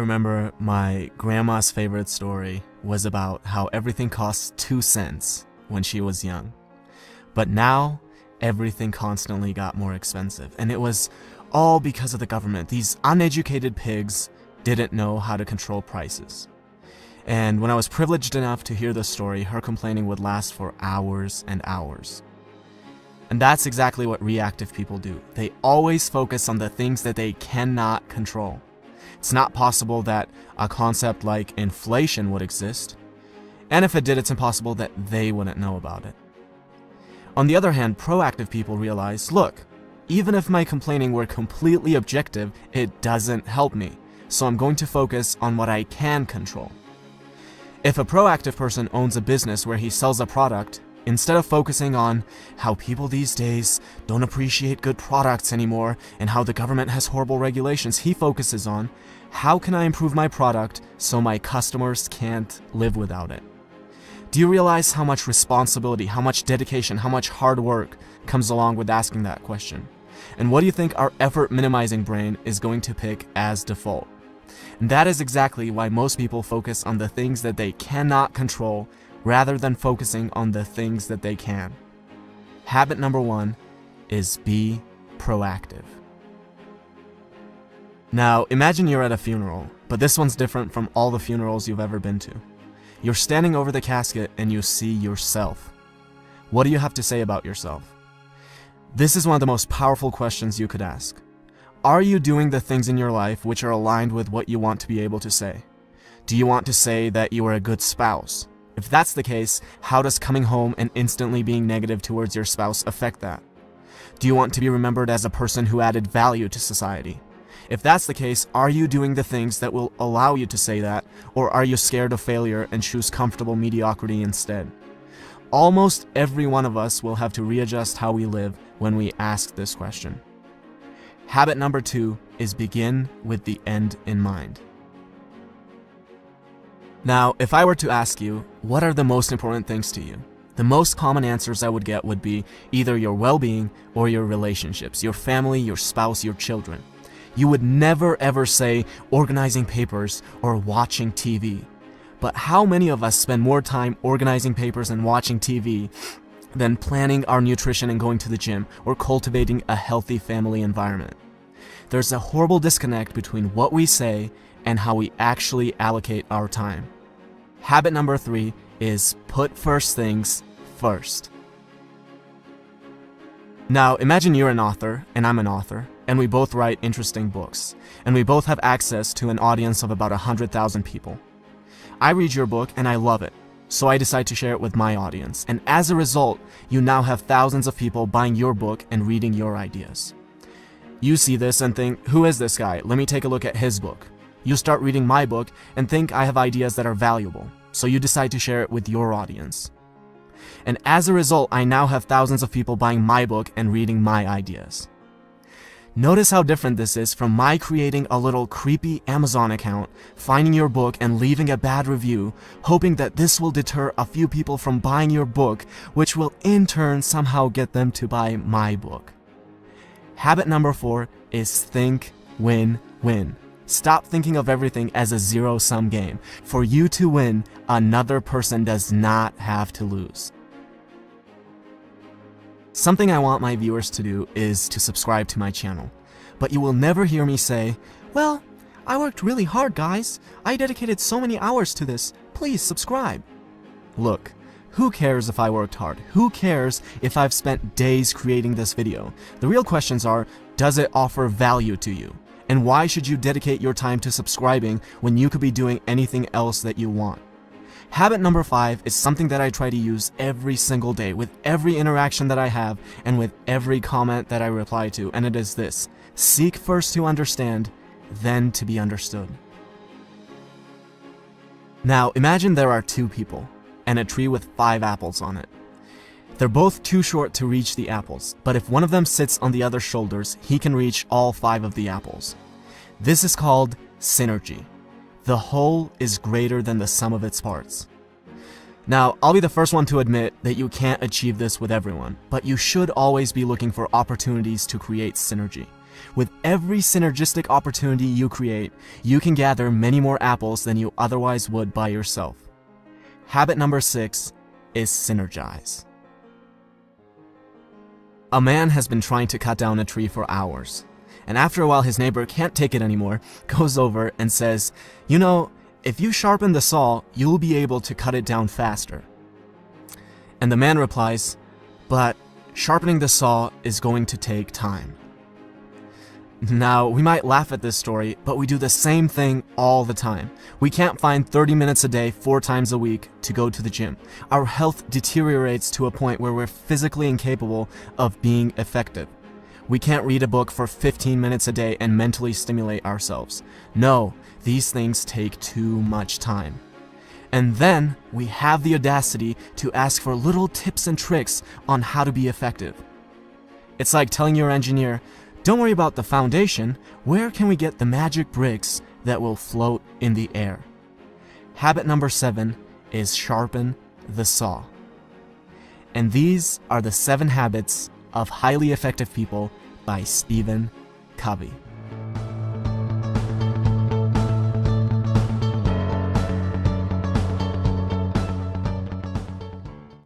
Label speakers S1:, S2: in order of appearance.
S1: remember my grandma's favorite story was about how everything cost 2 cents when she was young. But now, everything constantly got more expensive. And it was all because of the government. These uneducated pigs didn't know how to control prices. And when I was privileged enough to hear this story, her complaining would last for hours and hours. And that's exactly what reactive people do. They always focus on the things that they cannot control. It's not possible that a concept like inflation would exist. And if it did, it's impossible that they wouldn't know about it. On the other hand, proactive people realize, look, even if my complaining were completely objective, it doesn't help me. So I'm going to focus on what I can control. If a proactive person owns a business where he sells a product, instead of focusing on how people these days don't appreciate good products anymore and how the government has horrible regulations, he focuses on how can I improve my product so my customers can't live without it. Do you realize how much responsibility, how much dedication, how much hard work comes along with asking that question? And what do you think our effort minimizing brain is going to pick as default? And that is exactly why most people focus on the things that they cannot control rather than focusing on the things that they can. Habit number 1 is be proactive. Now, imagine you're at a funeral, but this one's different from all the funerals you've ever been to. You're standing over the casket and you see yourself. What do you have to say about yourself? This is one of the most powerful questions you could ask. Are you doing the things in your life which are aligned with what you want to be able to say? Do you want to say that you are a good spouse? If that's the case, how does coming home and instantly being negative towards your spouse affect that? Do you want to be remembered as a person who added value to society? If that's the case, are you doing the things that will allow you to say that, or are you scared of failure and choose comfortable mediocrity instead? Almost every one of us will have to readjust how we live when we ask this question. Habit number 2 is begin with the end in mind. Now, if I were to ask you, what are the most important things to you? The most common answers I would get would be either your well-being or your relationships, your family, your spouse, your children. You would never ever say organizing papers or watching TV. But how many of us spend more time organizing papers and watching TV than planning our nutrition and going to the gym or cultivating a healthy family environment? There's a horrible disconnect between what we say and how we actually allocate our time. Habit number 3 is put first things first. Now, imagine you're an author and I'm an author, and we both write interesting books, and we both have access to an audience of about 100,000 people. I read your book and I love it, so I decide to share it with my audience, and as a result, you now have thousands of people buying your book and reading your ideas. You see this and think, who is this guy? Let me take a look at his book. You start reading my book and think I have ideas that are valuable, so you decide to share it with your audience. And as a result, I now have thousands of people buying my book and reading my ideas. Notice how different this is from my creating a little creepy Amazon account, finding your book and leaving a bad review, hoping that this will deter a few people from buying your book, which will in turn somehow get them to buy my book. Habit number 4 is think win-win. Stop thinking of everything as a zero-sum game. For you to win, another person does not have to lose. Something I want my viewers to do is to subscribe to my channel. But you will never hear me say, well, I worked really hard, guys. I dedicated so many hours to this. Please subscribe. Look, who cares if I worked hard? Who cares if I've spent days creating this video? The real questions are, does it offer value to you? And why should you dedicate your time to subscribing when you could be doing anything else that you want? Habit number 5 is something that I try to use every single day with every interaction that I have and with every comment that I reply to, and it is this: seek first to understand, then to be understood. Now, imagine there are 2 people and a tree with 5 apples on it. They're both too short to reach the apples, but if one of them sits on the other's shoulders, he can reach all 5 of the apples. This is called synergy. The whole is greater than the sum of its parts. Now, I'll be the first one to admit that you can't achieve this with everyone, but you should always be looking for opportunities to create synergy. With every synergistic opportunity you create, you can gather many more apples than you otherwise would by yourself. Habit number 6 is synergize. A man has been trying to cut down a tree for hours, and after a while his neighbor can't take it anymore, goes over and says, "You know, if you sharpen the saw, you'll be able to cut it down faster." And the man replies, "But sharpening the saw is going to take time." Now, we might laugh at this story, but we do the same thing all the time. We can't find 30 minutes a day, 4 times a week, to go to the gym. Our health deteriorates to a point where we're physically incapable of being effective. We can't read a book for 15 minutes a day and mentally stimulate ourselves. No, these things take too much time. And then we have the audacity to ask for little tips and tricks on how to be effective. It's like telling your engineer, "Don't worry about the foundation, where can we get the magic bricks that will float in the air?" Habit number 7 is sharpen the saw. And these are the 7 habits of highly effective people by Stephen Covey.